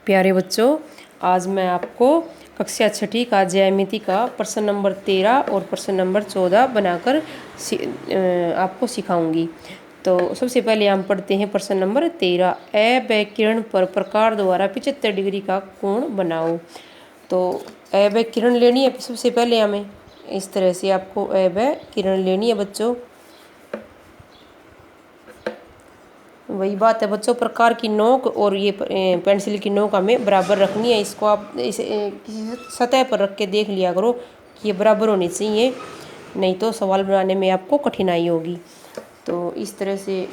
प्यारे बच्चों, आज मैं आपको कक्षा छठी का ज्यामिति का प्रश्न नंबर 13 और प्रश्न नंबर 14 बनाकर आपको सिखाऊंगी। तो सबसे पहले हम पढ़ते हैं प्रश्न नंबर 13। अवकिरण पर प्रकार द्वारा 75 डिग्री का कोण बनाओ। तो अवकिरण लेनी है। सबसे पहले हमें इस तरह से आपको अवकिरण लेनी है बच्चों। वही बात है बच्चों, प्रकार की नोक और ये पेंसिल की नोक हमें बराबर रखनी है। इसको आप इसे किसी सतह पर रख के देख लिया करो कि ये बराबर होनी चाहिए, नहीं तो सवाल बनाने में आपको कठिनाई होगी। तो इस तरह से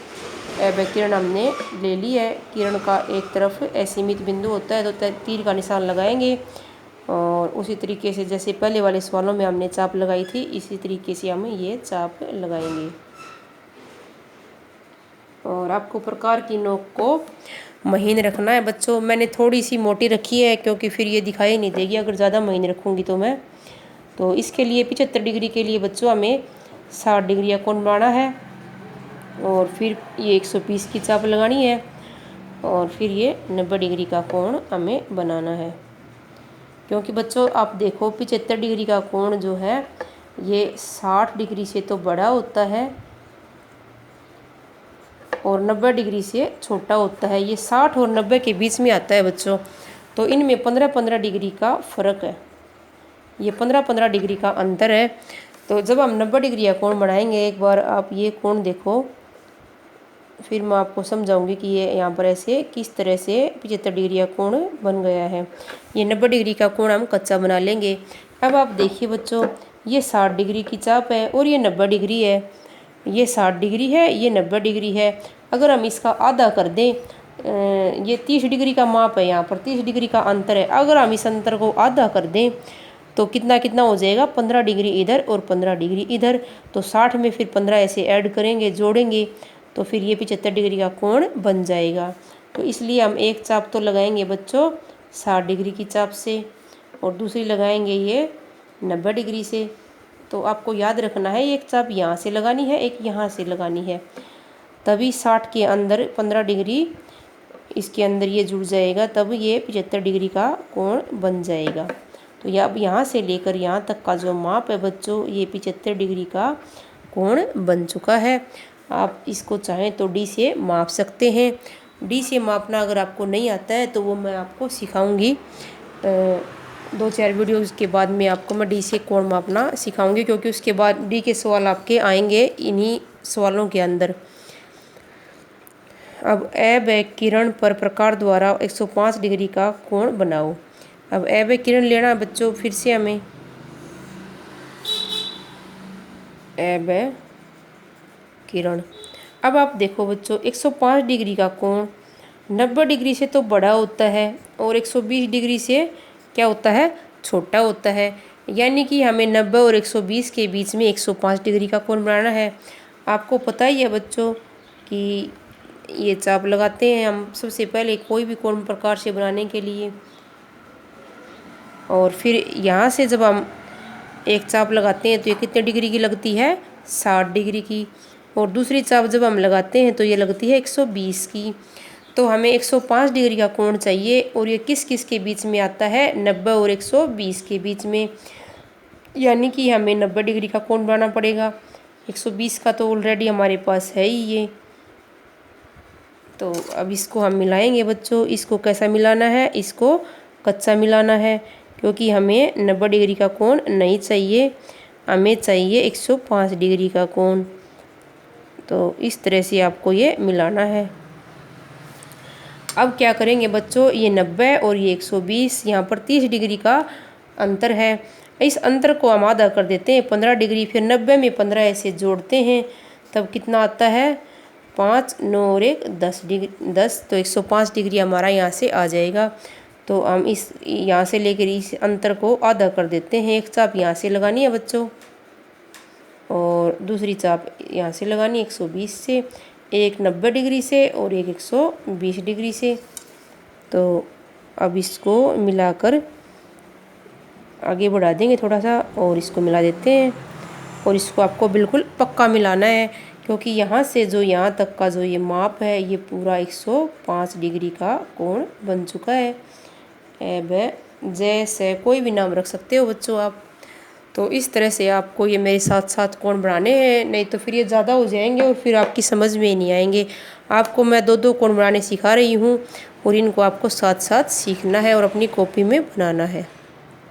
अवकिरण हमने ले ली है। किरण का एक तरफ असीमित बिंदु होता है तो तीर का निशान लगाएंगे और उसी तरीके से जैसे पहले वाले सवालों में हमने चाप लगाई थी, इसी तरीके से हम ये चाप लगाएंगे। और आपको प्रकार की नोक को महीन रखना है बच्चों। मैंने थोड़ी सी मोटी रखी है क्योंकि फिर ये दिखाई नहीं देगी अगर ज़्यादा महीन रखूँगी तो मैं। तो इसके लिए 75 डिग्री के लिए बच्चों हमें 60 डिग्री का कोण बनाना है और फिर ये 120 की चाप लगानी है और फिर ये 90 डिग्री का कोण हमें बनाना है। क्योंकि बच्चों आप देखो 75 डिग्री का कोण जो है ये 60 डिग्री से तो बड़ा होता है और 90 डिग्री से छोटा होता है। ये 60 और 90 के बीच में आता है बच्चों। तो इनमें 15-15 डिग्री का फ़र्क है, ये 15-15 डिग्री का अंतर है। तो जब हम 90 डिग्री का कोण बनाएंगे, एक बार आप ये कोण देखो, फिर मैं आपको समझाऊंगी कि ये यहाँ पर ऐसे किस तरह से 75 डिग्री का कोण बन गया है। ये 90 डिग्री का कोण हम कच्चा बना लेंगे। अब आप देखिए बच्चों, ये 60 डिग्री की चाप है और ये 90 डिग्री है। ये 60 डिग्री है, ये 90 डिग्री है। अगर हम इसका आधा कर दें, ये 30 डिग्री का माप है, यहाँ पर 30 डिग्री का अंतर है। अगर हम इस अंतर को आधा कर दें तो कितना कितना हो जाएगा, 15 डिग्री इधर और 15 डिग्री इधर। तो 60 में फिर 15 ऐसे ऐड करेंगे, जोड़ेंगे, तो फिर ये 75 डिग्री का कोण बन जाएगा। तो इसलिए हम एक चाप तो लगाएंगे बच्चों 60 डिग्री की चाप से और दूसरी लगाएंगे ये 90 डिग्री से। तो आपको याद रखना है एक चाप यहाँ से लगानी है, एक यहाँ से लगानी है, तभी 60 के अंदर 15 डिग्री इसके अंदर ये जुड़ जाएगा, तब ये 75 डिग्री का कोण बन जाएगा। तो ये अब यहाँ से लेकर यहाँ तक का जो माप है बच्चों, ये 75 डिग्री का कोण बन चुका है। आप इसको चाहें तो डी से माप सकते हैं। डी से मापना अगर आपको नहीं आता है तो वो मैं आपको सिखाऊंगी। 2-4 वीडियोज़ के बाद में आपको मैं डी से कोण मापना सिखाऊंगी, क्योंकि उसके बाद डी के सवाल आपके आएंगे इन्हीं सवालों के अंदर। अब अवकिरण पर प्रकार द्वारा 105 डिग्री का कोण बनाओ। अब अवकिरण लेना है बच्चों, फिर से हमें अवकिरण। अब आप देखो बच्चों, 105 डिग्री का कोण 90 डिग्री से तो बड़ा होता है और 120 डिग्री से क्या होता है, छोटा होता है। यानी कि हमें 90 और 120 के बीच में 105 डिग्री का कोण बनाना है। आपको पता ही है बच्चों कि ये चाप लगाते हैं हम सबसे पहले कोई भी कोण प्रकार से बनाने के लिए, और फिर यहाँ से जब हम एक चाप लगाते हैं तो ये कितने डिग्री की लगती है, 60 डिग्री की। और दूसरी चाप जब हम लगाते हैं तो ये लगती है 120 की। तो हमें 105 डिग्री का कोण चाहिए और ये किस किस के बीच में आता है, 90 और 120 के बीच में। यानी कि हमें 90 डिग्री का कोण बनाना पड़ेगा। 120 का तो ऑलरेडी हमारे पास है ही ये। तो अब इसको हम मिलाएंगे बच्चों। इसको कैसा मिलाना है, इसको कच्चा मिलाना है, क्योंकि हमें 90 डिग्री का कोण नहीं चाहिए, हमें चाहिए 105 डिग्री का कोण। तो इस तरह से आपको ये मिलाना है। अब क्या करेंगे बच्चों, ये 90 और ये 120, यहाँ पर 30 डिग्री का अंतर है। इस अंतर को हम आधा कर देते हैं 15 डिग्री, फिर 90 में 15 ऐसे जोड़ते हैं, तब कितना आता है, 5, 9 और 1 10 डिग्री 10। तो 105 डिग्री हमारा यहाँ से आ जाएगा। तो हम इस यहाँ से लेकर इस अंतर को आधा कर देते हैं। एक चाप यहाँ से लगानी है बच्चों और दूसरी चाप यहाँ से लगानी है 120 से, एक 90 डिग्री से और एक 120 डिग्री से। तो अब इसको मिलाकर आगे बढ़ा देंगे थोड़ा सा और इसको मिला देते हैं। और इसको आपको बिल्कुल पक्का मिलाना है, क्योंकि यहाँ से जो यहाँ तक का जो ये माप है ये पूरा 105 डिग्री का कोण बन चुका है। अब जैसे कोई भी नाम रख सकते हो बच्चों आप। तो इस तरह से आपको ये मेरे साथ साथ कोण बनाने हैं, नहीं तो फिर ये ज़्यादा हो जाएंगे और फिर आपकी समझ में ही नहीं आएंगे। आपको मैं दो दो कोण बनाने सिखा रही हूँ और इनको आपको साथ साथ सीखना है और अपनी कॉपी में बनाना है।